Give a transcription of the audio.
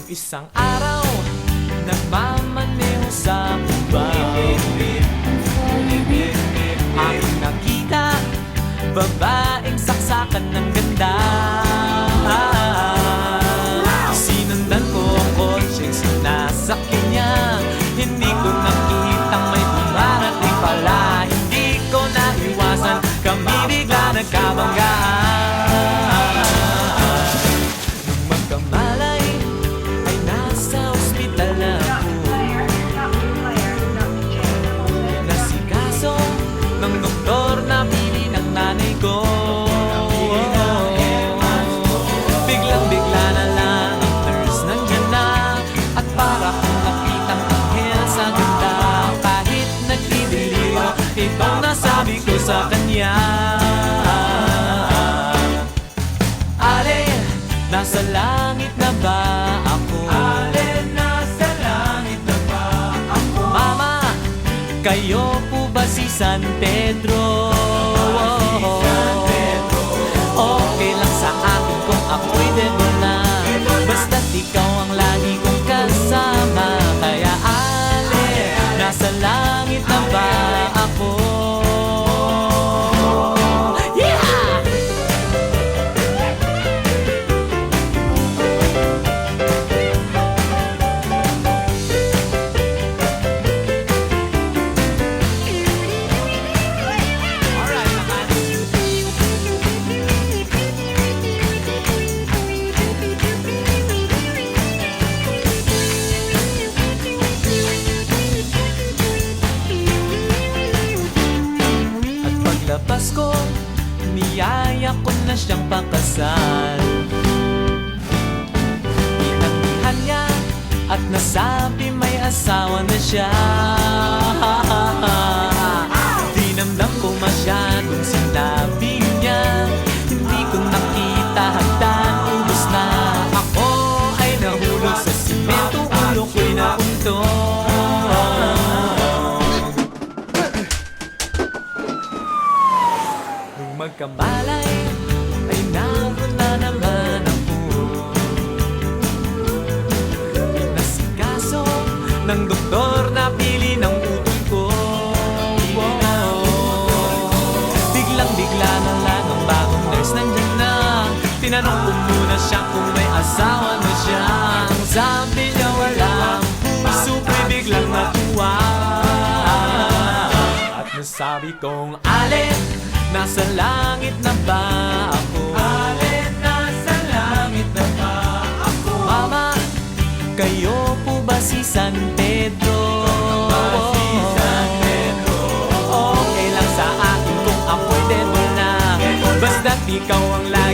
Isang araw, nagmamaneho sa Cubao, aking nakita, babaeng saksakan ng ganda. Sinundan ko ang kotseng sinasakyan niya. Hindi ko nakitang may dumarating pala. Hindi ko naiwasan, kami bigla nagkabanggaan. Nung magkamalay, ay nasa ospital na ako. Nasikaso ng doktor na pili ng nanay ko. Biglang-bigla na lang ang nurse nandyan na. At para kong nakitang anghel sa ganda. Kahit nagdidiliyo, itong nasabi ko sa kanya. Ale, nasa langit na ba ako? Ale, nasa langit na ba ako? Mama, kayo po ba si San Pedro? Okay lang sa akin kung ako'y devil na. Basta't ikaw ang lagi kong kasama. Kaya ale, nasa langit na ba ako? Yeah! Alright, naman. At paglabas ko, niyaya ko na siyang pakasal. Inatihan niya at nasabi may asawa na siya. Dinamdam ko masyadong sinabi niya. Hindi ko nakita hagdan, ubos na. Ako ay nahulog sa simento, ulo ko'y nauntog. Nung magkamalay, ay naroon na naman ako. Pinasikaso ng doktor na pili ng utol ko. Biglang-bigla na lang ang bagong nurse nandyan na. Tinanong ko muna siya kung may asawa na siya. Ang sabi niya walang puso ko'y biglang natuwa. At nasabi kong ale, nasa langit na ba ako? Ale, nasa langit na ba ako? Mama, kayo po ba si San Pedro? Okay lang sa akin kung ako'y devil na. Basta't ikaw ang lagi